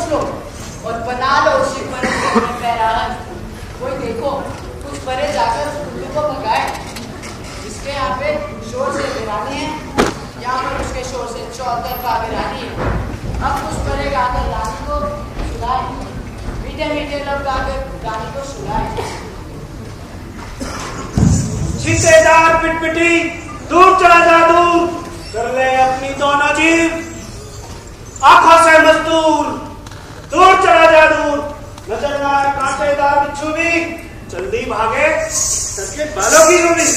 सोच लो और बना लो शिव पर पैराहन। कोई देखो कुछ परे जाकर उल्लू को भगाए। इसके यहाँ पे शोर से वीरानी है, यहाँ पर उसके शोर से चौतरफा वीरानी है। अब कुछ परे गाकर रानी को सुलाए, मीठे मीठे लब गाकर रानी को सुलाए। छितेदार पिटपिटी दूर चला जा, दूर कर ले अपनी दोनों जीव आंखों से मजदूर। दूर चला जा, दूर नजर ना आए कांटेदार बिच्छू भी, जल्दी भागे सके बालों की रूबी।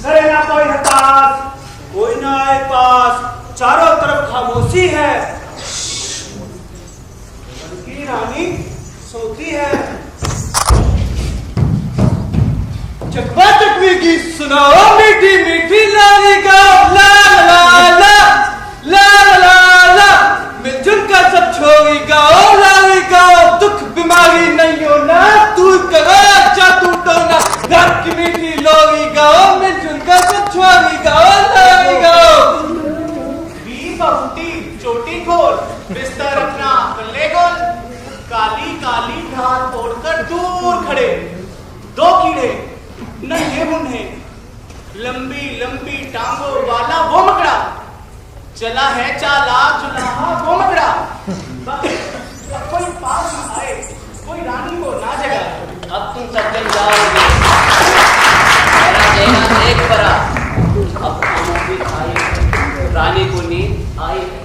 करे ना कोई हताश, कोई ना आए पास, चारों तरफ खामोशी है। उनकी रानी सोती है। चकवा चकवी की सुनाओ मीठी मीठी लाली गाओ, ला ला ला ला ला ला मिलजुल कर सब छोरी गाओ, लाली गाओ। दुख बीमारी नहीं होना, तू करो अच्छा तू तो ना। रात की मीठी लोरी गाओ, मिलजुल कर सब छोरी गाओ, लाली गाओ। वीर बहुती चोटी खोल, बिस्तर अपना पल्ले गोल। काली काली ढाल तोड़कर दूर खड़े दो कीड़े, नन्हे मुन्ने लंबी लंबी टांगों वाला वो मकड़ा। चला है चालाक जुलाहा वो मकड़ा। कोई पास न आए, कोई रानी को ना जगाए। अब तुम सब जल जाओगे, मेरा कहना देख पड़ा। अब खामोशी आई है, रानी को नींद आई है।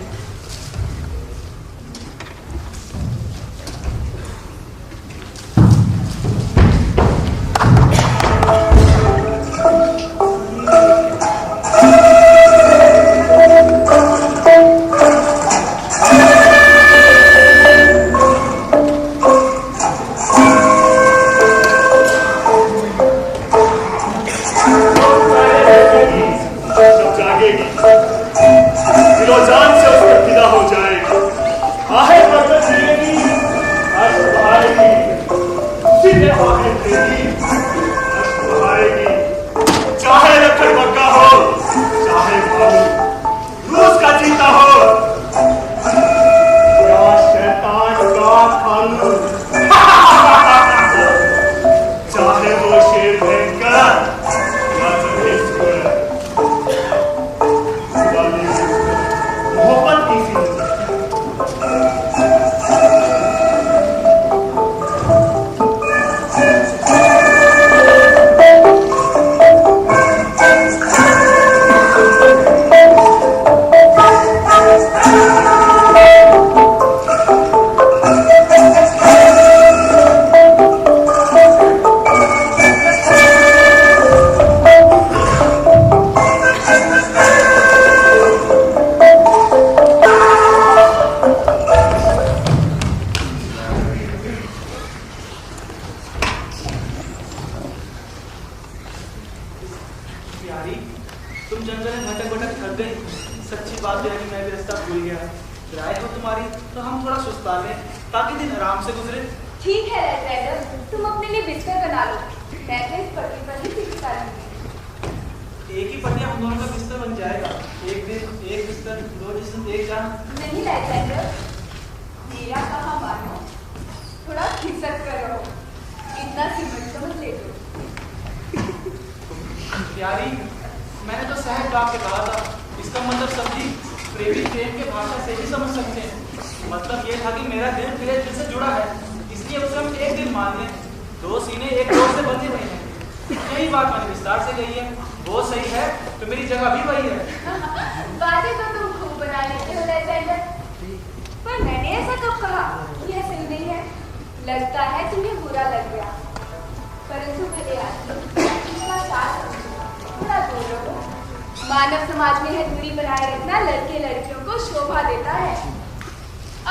मानव समाज में है दूरी बनाए रखना लड़के लड़कियों को शोभा देता है।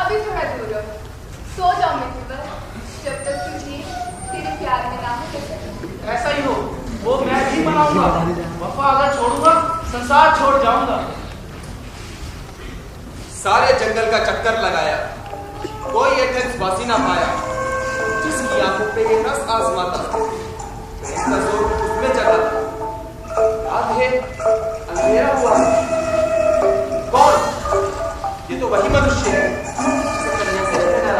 अभी थोड़ा दूर रहो, सो जाओ मित्र, जब तक तुझे तेरे प्यार में ना हो। ऐसा ही हो, वो मैं भी मनाऊंगा। वफा अगर छोड़ूंगा संसार छोड़ जाऊंगा। सारे जंगल का चक्कर लगाया, कोई एथेंस वासी ना पाया जिसकी आंखों पे ये रस आजमाता। प्रेम का जोर उसमें चला था। याद है अंधेरा हुआ। कौन? ये तो वही मनुष्य है जिसे कन्या से रहना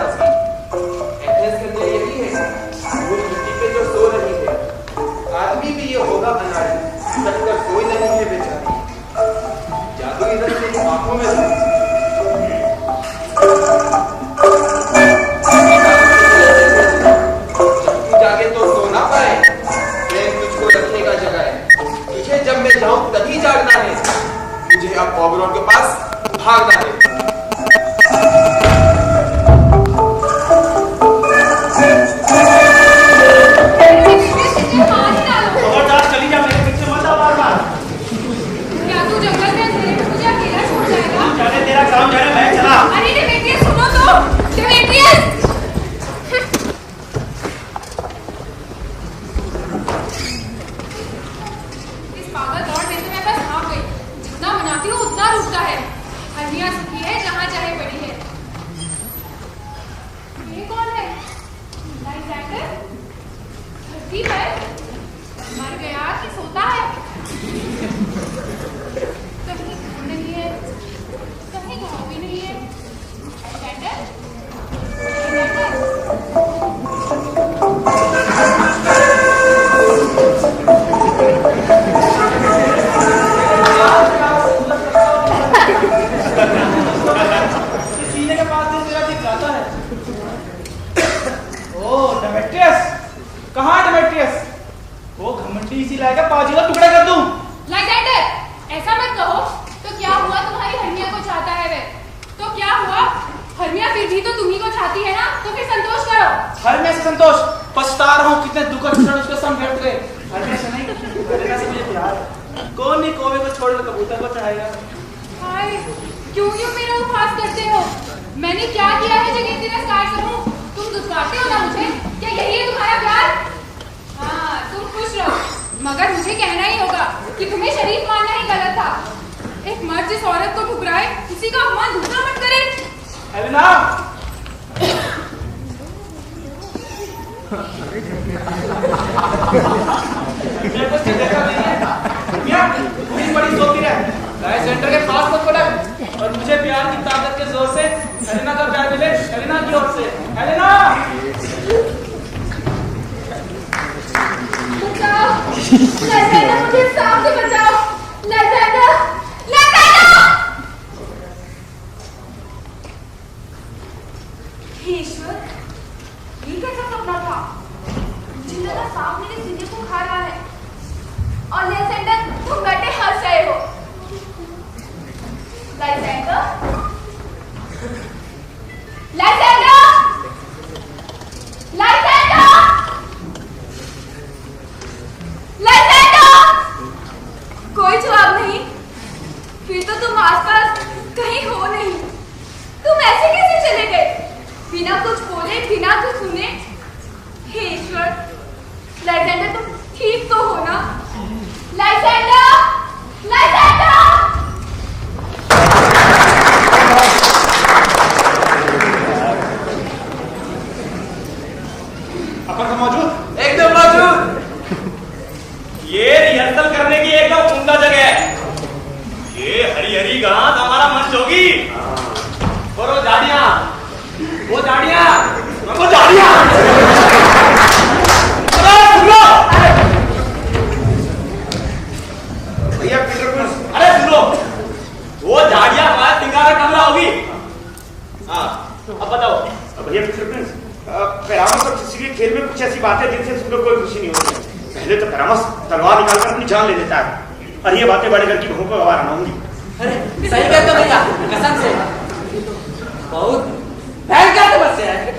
पृथ्वी पर मर गया कि सोता है? कहीं घूम नहीं है, कहीं घाव भी नहीं है। सीने के पास से तेरा दिख जाता है। ओ डेमेट्रियस, कहाँ डेमेट्रियस? वो घमंडी इसी लायक पाजी का टुकड़ा कर दूं। लाइजेंडर, ऐसा मत कहो। तो क्या हुआ, तुम्हारी हर्मिया को चाहता है वे? तो क्या हुआ? हर्मिया फिर भी तो तुम्ही को चाहती है ना, तो फिर संतोष करो। हर्मिया से संतोष? पछता रहा हूँ, कितने दुख क्षण उसके संग व्यर्थ गए। हर्मिया से नहीं, हर्मिया से मुझे प्यार है। कौन नहीं कौवे को छोड़कर कबूतर को चढ़ाएगा। हाय, क्यों मेरा उपहास करते हो? मैंने क्या किया है जगह तिरस्कार करूं? तुम दुस्कारते हो ना मुझे? क्या यही है तुम्हारा प्यार? हाँ, तुम खुश रहो, मगर मुझे कहना ही होगा कि तुम्हें शरीफ मानना ही गलत था। एक मर्द जिस औरत को ठुकराए, उसी का अपमान दूसरा मत करे। हेलेना, मेरे को देखा नहीं है। क्या? पूरी बड़ी सोती रहे। सेंटर के पास मत पड़े और मुझे प्यार की ताकत के जोर से हेलेना का प्यार मिले, हेलेना की ओर से। हेलेना, बचाओ, लाइजेंडर, मुझे सांप से बचाओ। लाइजेंडर, लाइजेंडर! हे ईश्वर, ये कैसा सपना था? मुझे लगा सांप मेरे सीने को खा रहा है। और लाइजेंडर, तुम बैठे हंस रहे हो। लाइजेंडर, लाइजेंडर, लाइजेंडर, लाइजेंडर! कोई जवाब नहीं। फिर तो तुम आसपास कहीं हो नहीं। तुम ऐसे कैसे चले गए, बिना कुछ बोले, बिना कुछ सुने? हे ईश्वर, लाइजेंडर, तुम ठीक तो हो ना? लाइजेंडर, लाइजेंडर! अपन तो मौजूद? एकदम मौजूद। ये रिहर्सल करने की एकदम उम्दा जगह है। ये हरी हरी घास हमारा मन जोगी। और वो झाड़ियां, वो झाड़ियां, वो झाड़ियां। भैया अरे सुनो, वो झाड़ियां हमारा तिंगारा कमरा होगी। हाँ, अब बताओ। भैया पैरामस और किसी के खेल में कुछ ऐसी बातें जिनसे सुनकर कोई खुशी नहीं होती। पहले तो पैरामस तलवार निकालकर अपनी जान ले लेता है और ये बातें बड़े घर की बहू को गवारा ना होंगी। अरे सही कहते हो भैया, कसम से बहुत भयंकर समस्या है।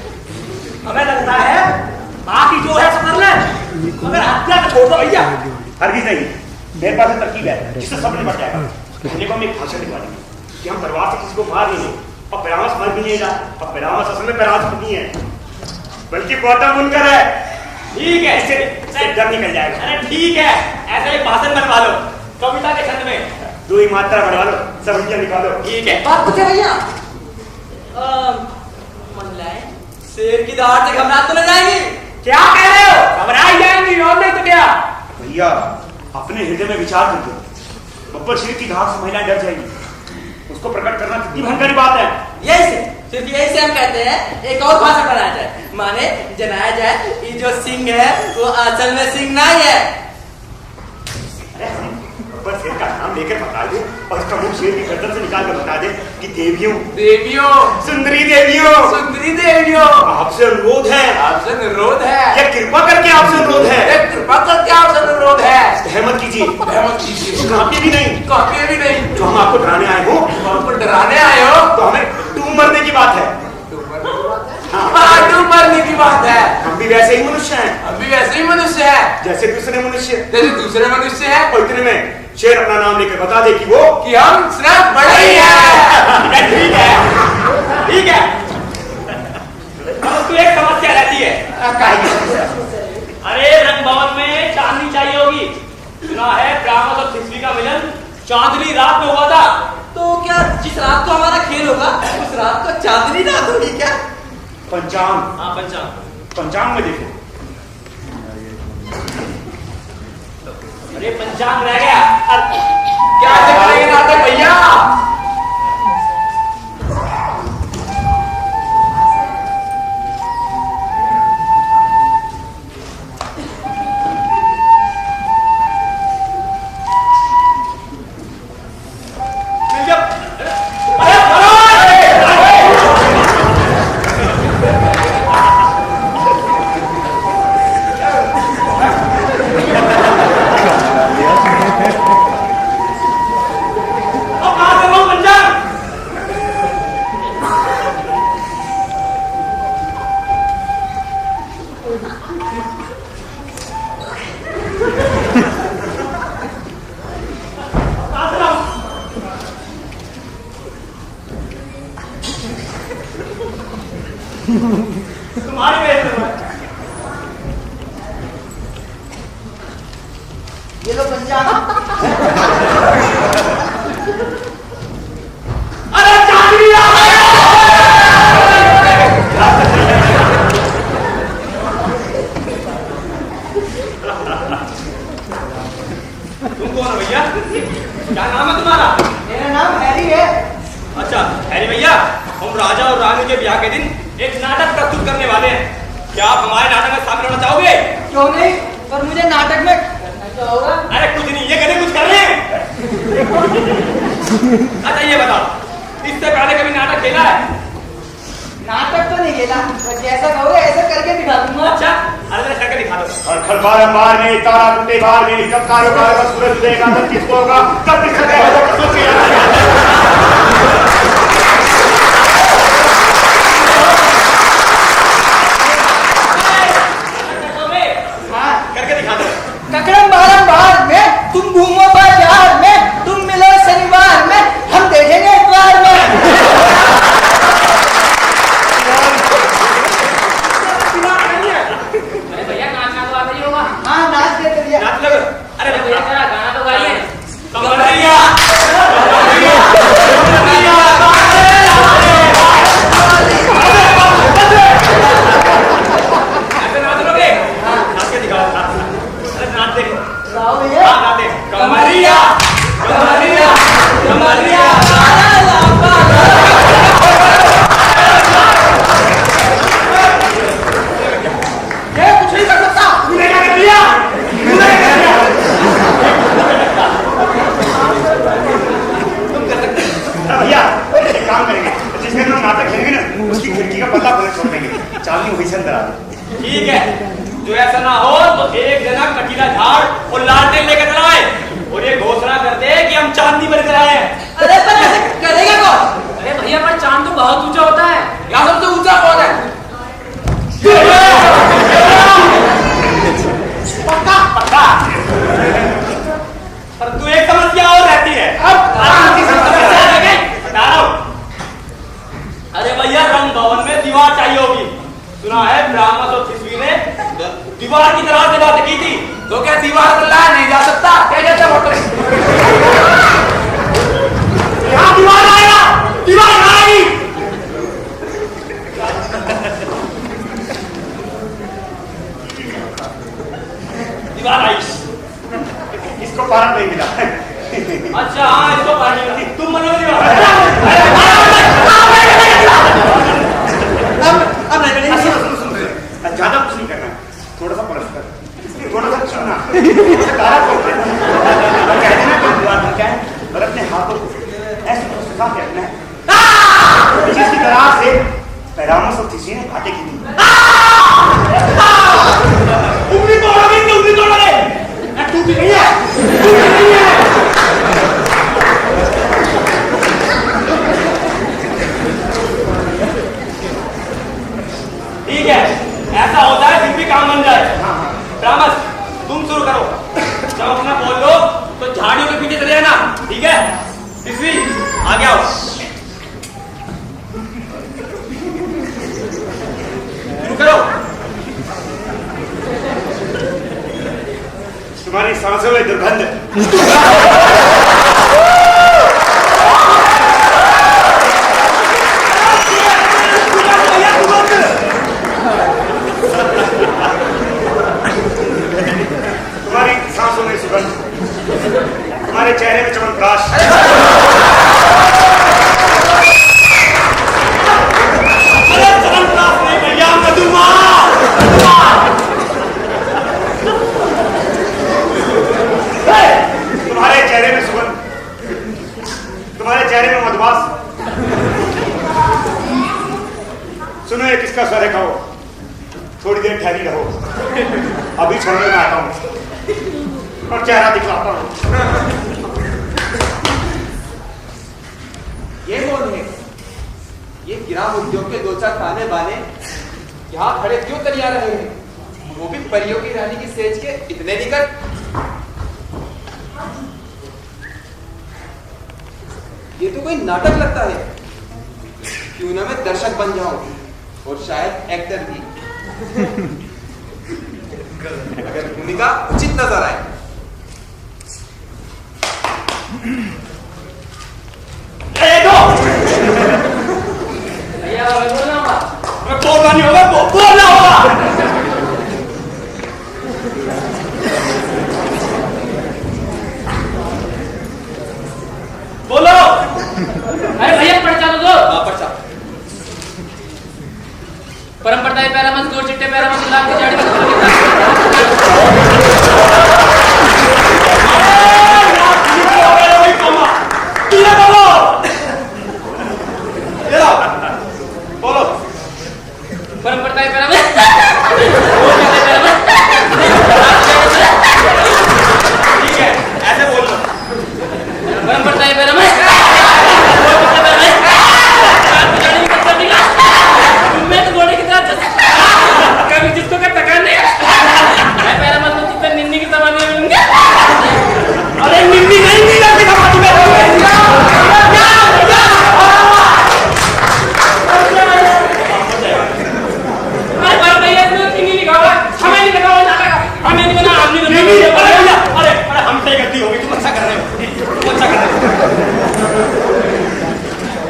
हमें लगता है बाकी जो है सब कर ले, मगर हत्या का छोड़ दो भैया। हरगिज नहीं, मेरे पास एक तरकीब है जिससे सब निपट जाएगा। कहने को हम एक भाषण लिखवा देंगे कि हम तलवार से किसी को मार नहीं और पैरामस मर भी नहीं जा। और पैरामस असल में पैरामस नहीं है बल्कि गौतम बुनकर है। ठीक है, इससे डर निकल जाएगा। अरे ठीक है, ऐसा एक भाषण बनवा लो कविता के छंद में। 2 ही मात्रा बढ़वा लो, सब इंजन निकालो। ठीक है। बात पूछे भैया, महिलाएं शेर की दहाड़ से घबरा तो नहीं जाएंगी? क्या कह रहे हो? घबराई जाएंगी और नहीं तो क्या? भैया अपने हृदय में विचार करके बब्बर शेर की धाक से महिलाएं डर जाएगी। उसको प्रकट करना कितनी भयंकर बात है। यही से सिर्फ यही से हम कहते हैं एक और भाषा बनाया जाए, माने जनाया जाए ये जो सिंह है वो असल में सिंह नहीं है। अरे बब्बर शेर का नाम लेकर बता दे और उसका मुंह शेर की गर्दन से निकाल कर बता दे कि देवियों, देवियों, सुंदरी देवियों, सुंदरी देवियों, आपसे अनुरोध है, आपसे अनुरोध है, यह कृपा करके आपसे अनुरोध है, एक कृपा करके आपसे अनुरोध है, रहमत कीजिए, रहमत कीजिए, काफी भी नहीं, काफी भी नहीं, जो हम आपको डराने आए हो, आपको डराने आए हो, तो हमें डूब मरने की बात है। हाँ, डूब मरने की बात है। हम भी वैसे ही मनुष्य हैं, हम भी वैसे ही मनुष्य है जैसे दूसरे मनुष्य, जैसे दूसरे मनुष्य है। और इतने में शेर अपना नाम लेकर बता दे कि वो कि हम सिर्फ बड़े ही हैं। ठीक है, ठीक है। अब तो एक समस्या रहती है। अरे रंग भवन में चांदनी चाहिए होगी। सुना है ब्राह्मण और पृथ्वी का मिलन चांदनी रात में हुआ था। तो क्या जिस रात को हमारा खेल होगा उस रात को चांदनी रात होगी क्या? पंचांग, हाँ पंचांग। पंचांग में देखो अरे पंचांग रह गया। क्या करेंगे नाटक भैया? तुम्हारी वजह से ये लो पंचांग। अरे चांदी आ तुम कौन हो भैया? क्या नाम है तुम्हारा? मेरा नाम हैरी है। अच्छा हैरी भैया, हम राजा और रानी के ब्याह के दिन एक नाटक प्रस्तुत करने वाले हैं। क्या आप हमारे नाटक में शामिल होना चाहोगे? क्यों नहीं, पर मुझे नाटक में करना क्या होगा? अरे कुछ नहीं, ये करें कुछ कर रहे हैं। अच्छा ये बताओ, इससे पहले कभी नाटक खेला है? नाटक तो नहीं खेला, पर जैसा कहोगे ऐसा करके दिखा दूंगा। अच्छा अरे करके दिखा दो। और खरबार अंबार में तारा टूटे बार में कब कारोबार का सूरज उदयेगा तब किसको होगा तब किसको करके दिखा दो। ककड़म बारम बार में तुम घूमो बाजार में, तुम मिलो शनिवार में, हम देखेंगे इतवार में। अरे भैया नाचना तो आता ही होगा। हाँ नाच के चलिए। नाच लो। अरे अरे भैया जरा गाना तो गाइए। कमरिया ऐसे नाच लोगे? नाच के दिखाओ। अरे नाच दे। गाओ भैया। हाँ नाच दे। कमरिया कमरिया कमरिया ये कुछ नहीं कर सकता। तूने क्या कर दिया? तूने क्या कर दिया? तुम कर सकते हो। भैया एक काम करेंगे, जिसमें हम नाटक खेलेंगे ना उसकी खिड़की का पल्ला खोल छोड़ देंगे, चांदनी वही से अंदर आ जाए। ठीक है, जो ऐसा ना हो तो एक जना कटीला झाड़ और लालटेन लेकर चलाए और ये घोषणा कर दे कि हम चांदनी बनकर आए हैं। अरे पर ऐसे करेगा कौन? अरे भैया पर चांद तो बहुत ऊंचा होता है। यहाँ सबसे ऊंचा कौन है? पक्का पक्का। परंतु एक समस्या और रहती है। बता रहा हूं। अरे भैया रंग भवन में दीवार चाहिए होगी। सुना है ब्राह्मण और खिसवी ने दीवार की तरह से बात की थी। तो क्या दीवार पर लाया नहीं जा सकता? क्या कहते हो होटल? यहाँ दीवार आएगा, दीवार आएगी। दीवार आई। इसको पारक नहीं मिला। अच्छा हाँ इसको पानी मिला। तुम मनोगे दीवार? अब नहीं बनेगी। सुनो ज्यादा कुछ नहीं करना, थोड़ा सा परस्पर, थोड़ा सा छूना, तारा खोलते हैं और कह देना कि दीवार पर क्या है और अपने हाथों को ऐसे सुखा के रखना है जिसकी तरह से पैरामस और किसी ने घाटे की दी। उंगली तोड़ोगे कि उंगली तोड़ोगे? टूटी नहीं है, टूटी नहीं है। ठीक है, ऐसा होता है फिर भी काम बन जाए। ब्राह्मण तुम शुरू करो। जब अपना बोल लो तो झाड़ियों के पीछे चले जाना। ठीक है किसवी आगे आओ। शुरू करो। तुम्हारी सांसों में दुर्गंध। तुम्हारी सांसों में सुगंध। में किसका स्वर है कहो? थोड़ी देर ठहरी रहो, अभी छोड़ने में आता हूँ और चेहरा दिखलाता हूँ। ये कौन है? ये ग्राम उद्योग के दो चार ताने बाने यहाँ खड़े क्यों तैयार रहे हैं? वो भी परियों की रानी की सेज के इतने निकट। ये तो कोई नाटक लगता है। क्यों ना मैं दर्शक बन जाऊं और शायद एक्टर भी, अगर भूमिका उचित नजर आए। भैया बोलना होगा, बोलना नहीं होगा, बोलना होगा। बोलो। अरे भैया पर्चा दो। पर्चा। परम पड़ताई पैरा मत दो चिट्टे पैरा मत लाग के जाड़ी मत बोलो। परम पड़ताई पैरा मत ठीक है, ऐसे बोल लो। परम पड़ताई पैरा मत मैं तो घोड़े की तरह कभी जिसको का टका नहीं मैं पैरा मत चिट्टे निन्नी की तमानी मिलूंगा। अरे निन्नी नहीं मिला कि तमानी में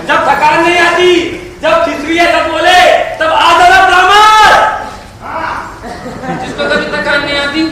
जब थकान नहीं आती, जब खिचड़ी सब बोले तब आ जाना ब्राह्मण। जिसको कभी थकान नहीं आती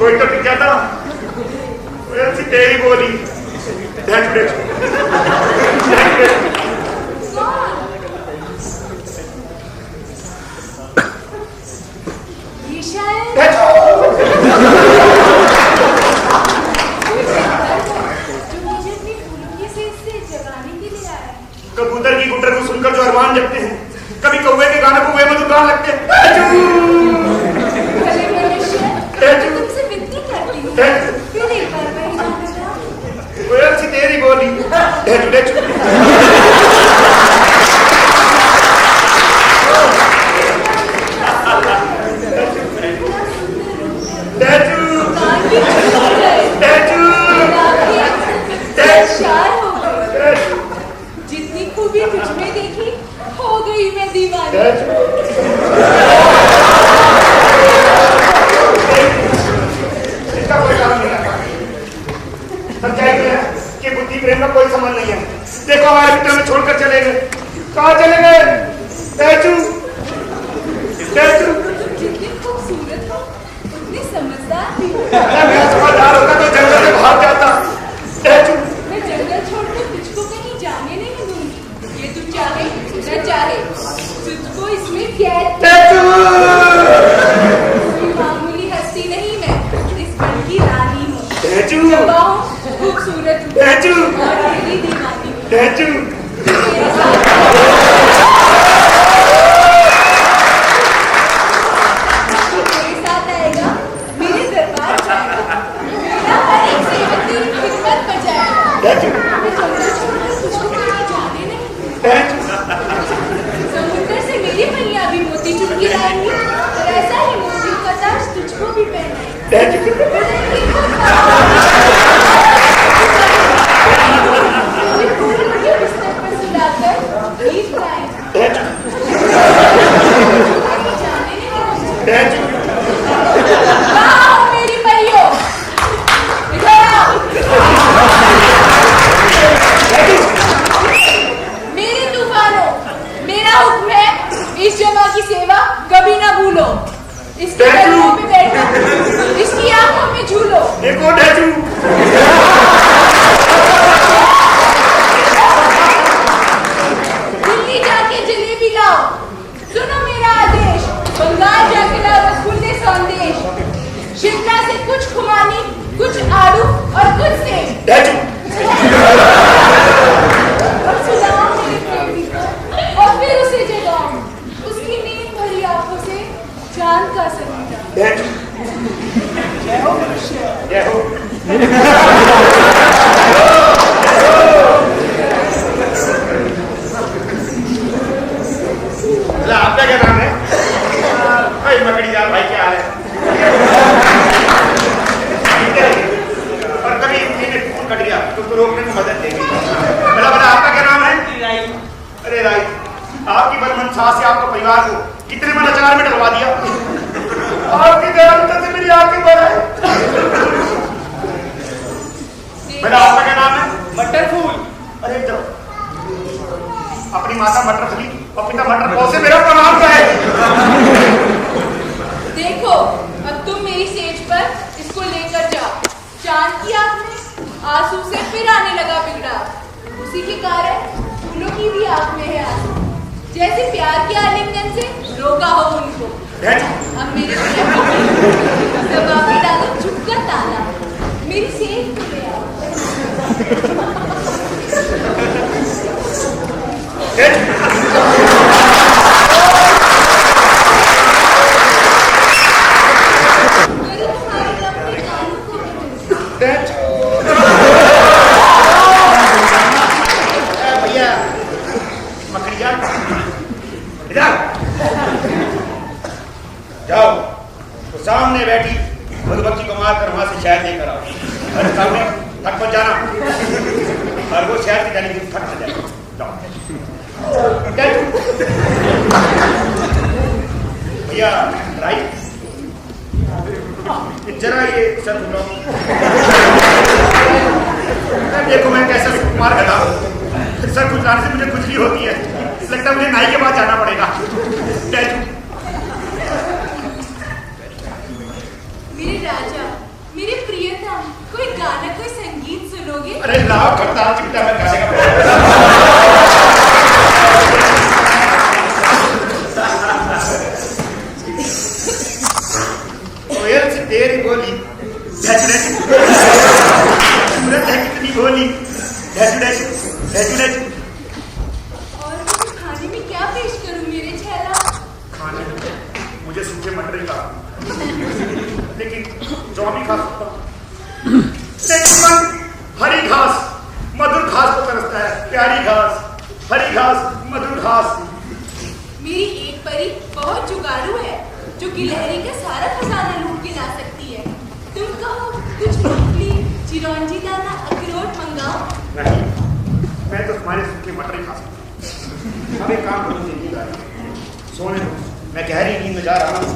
कोई तो टिक जाता, तेरी बोली। ये शायद जो मुझे अपनी फूलों की सेज से जगाने के लिए आया है। कबूतर की गुटर को सुनकर जो अरमान जगते हैं, कभी कौवे के गाने को वे मधुर गान लगते हैं। भले मनुष्य, मैं तुमसे विनती करती हूँ, फिर एक बार वही गाना गाओ। कोयल सी तेरी बोली। कहाँ हो मेरी परियों? इधर आओ। मेरे तूफानों, मेरा हुक्म है, इस जमा की सेवा कभी ना भूलो। इसके पैरों पे बैठो, इसकी आंखों में झूलो। देखो डैचू। दिल्ली जाके जलेबी लाओ, सुनो मेरा आदेश। बंगाल जाके लाओ रसगुल्ले संदेश। शिमला से कुछ खुमानी, कुछ आलू और कुछ सेब। डैचू। अब सुनाओ मेरे प्रेमी को और फिर उसे जगाओ, उसकी नींद भरी आंखों से चांद का सरूरा। डैचू। जय हो मनुष्य। जय हो। आपका क्या नाम है? भाई मकड़ीदार भाई, क्या हाल है? और कभी मैंने फोन कट गया तो रोकने में मदद देगी। बड़ा आपका क्या नाम है? अरे राई, आपकी बदमनसा से आपको परिवार को कितने मन अचार में डलवा दिया। आपकी दयालुता से मेरी आंखें भर आए। बेटा आपका क्या नाम है? मटर फूल। अरे जब अपनी माता मटर फली और पिता मटर पौसे, मेरा प्रणाम का है। देखो, अब तुम मेरी सेज पर इसको लेकर जाओ। चांद की आंख में आंसू से फिर आने लगा बिगड़ा, उसी के कारण फूलों की भी आंख में है आंसू। जैसे प्यार के आलिंगन से रोका हो उनको। अब मेरे दबा के डालो चुपकर ताला, मेरी सेज को ले आओ। भैया मकड़िया इधर जाओ, तो सामने बैठी मधुमक्खी को मारकर वहां से शहद लेकर आओ। अरे सामने थक मत जाना, और वो शहद की जाने की थक न जाए। भैया राइट, जरा ये सर उठाओ। देखो मैं कैसा कुमार गधा, सर खुजलाने से मुझे खुजली होती है, लगता है मुझे नाई के पास जाना पड़ेगा। मेरे राजा, मेरे प्रियतम, कोई गाना, कोई संगीत सुनोगे? अरे लाओ खड़ताल चिपटा, मैं गाने का कोयल से तेरी बोली कितनी बोली। और खाने में क्या पेश करूं मेरे छैला? खाने में मुझे सूखे मटर ही खा, लेकिन जो भी खा सकता हूं। लेकिन मन हरी घास मधुर घास को तरसता है। प्यारी घास, हरी घास, मधुर घास। मेरी एक परी बहुत जुगाड़ू है, जो गिलहरी का सारा खजाना लूट के ला सकती है। तुम कहो कुछ मूंगफली, चिरौंजी दाना, अखरोट मंगाओ। नहीं, मैं तो तुम्हारे सूखे मटर ही खा सकता हूँ। अब एक काम करो, नींद आ रही है, सोने दो, मैं गहरी नींद में जा रहा हूँ।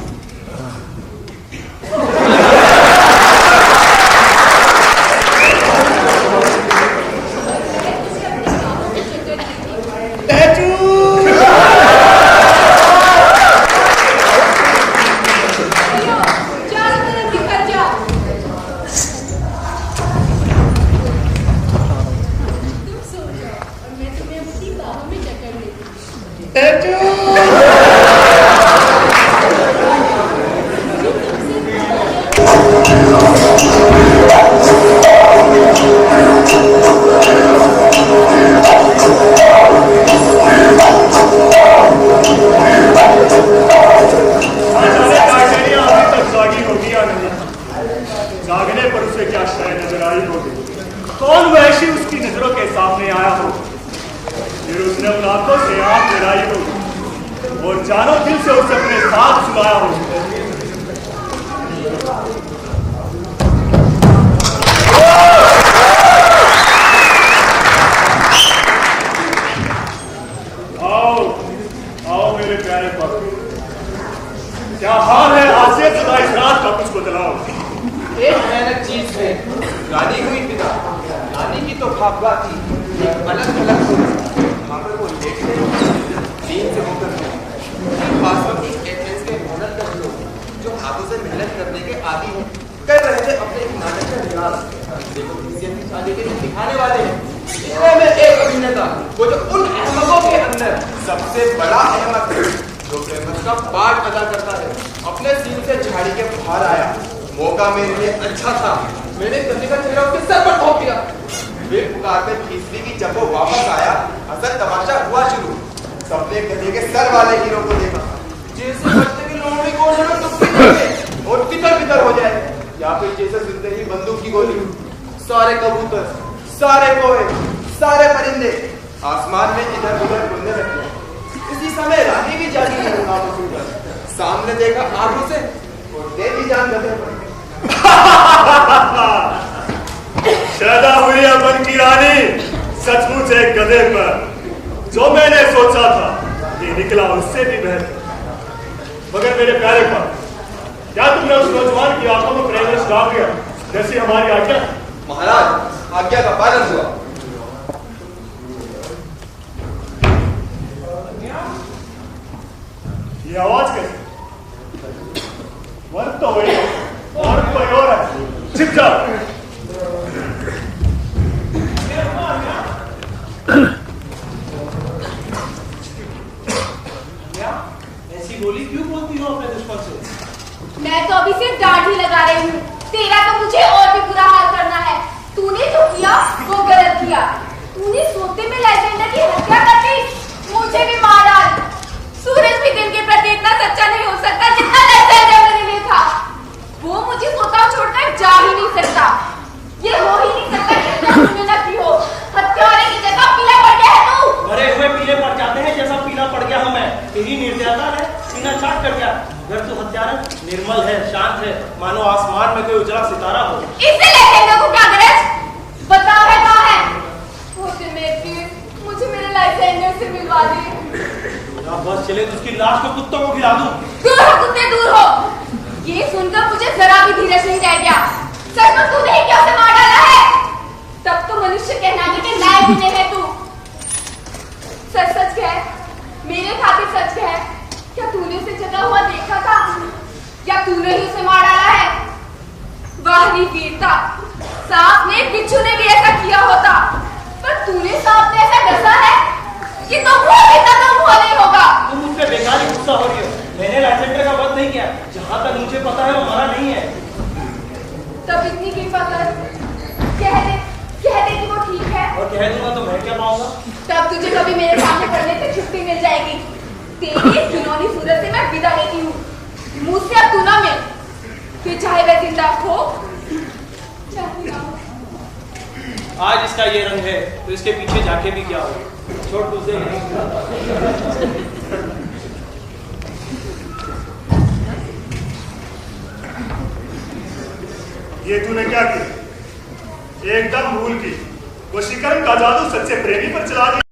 कौन वैसी उसकी नजरों के सामने आया हो, फिर उसने उन आंखों से आंख मिलाई हो और जानो दिल से उसे अपने साथ सुनाया हो। आओ आओ मेरे प्यारे भक्त, क्या हाल है आज मुझे सुना इस रात का कुछ बतलाओ। एक भयानक चीज है, रानी हुई पिता। रानी की तो भावना थी, एक अलग अलग वहाँ पर वो लेटते नींद से होकर बासमती एथलेट्स के मेहनत कर लोग जो हाथों से मेहनत करने के आदी हैं, कर रहे थे अपने एक नाटक का रियाज। देखो किसी की शादी के लिए दिखाने वाले हैं। इनमें एक अभिनेता, वो जो उन अहमकों के अंदर सबसे बड़ा अहमक है, जो फेमस का पार्ट अदा करता है, अपने सीन से झाड़ी के बाहर आया। मौका मेरे लिए अच्छा था, मैंने गंदे का चेहरा उसके सर पर ठोक दिया। वे पुकारते तीसरी की जब वो वापस आया, असल तमाशा हुआ शुरू। सबने गधे के सर वाले हीरो को देखा, जैसे बच्चे की लोमड़ी कोने में दुबकी देंगे और तितर-बितर हो जाए, या फिर जैसे सुनते ही बंदूक की गोली। सारे कबूतर, सारे कोए, सारे परिंदे आसमान में इधर-उधर उड़ने लगे। इसी समय रानी भी जागी है, सामने देखा आंखों से और दे दी जान गधे पर। शैदा हुई अपन की रानी सचमुच एक गधे पर। जो मैंने सोचा था ये निकला उससे भी बेहतर। मगर मेरे प्यारे पर, क्या तुमने उस नौजवान की आंखों में प्रेम रस डाल दिया जैसी हमारी आज्ञा? महाराज, आज्ञा का पालन हुआ। ये आवाज कैसे? वर्ग तो वही और कोई और है। छिप जाओ। ऐसी बोली क्यों बोलती हो अपने दुश्मन से? मैं तो अभी सिर्फ डांट ही लगा रही हूँ। तेरा तो मुझे और भी बुरा हाल करना है। तूने जो किया वो गलत किया। तूने सोते में लेजेंडर की हत्या कर दी, मुझे भी मार डाल। सूरज भी दिन के प्रति इतना सच्चा नहीं हो सकता जितना लेजेंडर मेरे लिए था। वो मुझे सोता छोड़कर जा ही नहीं सकता। ये हो ही नहीं सकता कि तूने नकली हो। हत्यारे की जगह पीला पड़ गया है तू। मरे हुए पीले पड़ जाते हैं जैसा पीला पड़ गया हूं मैं। तेरी निर्दयता है, सीना चाट कर गया। अगर तू हत्यारा निर्मल है, शांत है, मानो आसमान में कोई उजला सितारा हो। इससे लेजेंडर को क्या गरज? बताओ है कहाँ है? मुझे मेरे लेजेंडर से मिलवा दे। या बस चले तो उसकी लाश को कुत्तों को खिला दूं। दूर हो कुत्ते, दूर हो। ये सुनकर मुझे जरा भी धीरज नहीं रह गया। सच में तूने ही क्या उसे मार डाला है? तब तो मनुष्य कहलाने के लायक ही नहीं है तू। सच सच कह, मेरे खातिर सच कह, क्या तूने उसे जगा हुआ देखा था या तूने ही उसे मार डाला है? वाह नी वीरता, सांप ने बिच्छू ने भी ऐसा किया होता, पर तूने सांप ने ऐसा डसा है कि तुम हुआ नहीं होगा। तुम मुझ पे बेकार ही गुस्सा हो रही हो। मैंने लेजेंडर का वध नहीं किया। जहां तक मुझे पता है वो मरा नहीं है। तब इतनी कृपा कर, कह दे कि वो ठीक है। और कह दूंगा तो मैं क्या पाऊंगा? तब तुझे कभी मेरे सामने पढ़ने से छुट्टी मिल जाएगी। तेरी घिनौनी सूरत से मैं विदा लेती हूँ। मुझसे अब तू ना मिल, फिर चाहे वह जिंदा हो चाहे ना हो। आज इसका ये रंग है तो इसके पीछे जाके भी क्या हो। छोड़ तुझे ये तूने क्या किया? एकदम भूल की वो शिकन का जादू सच्चे प्रेमी पर चला दिया।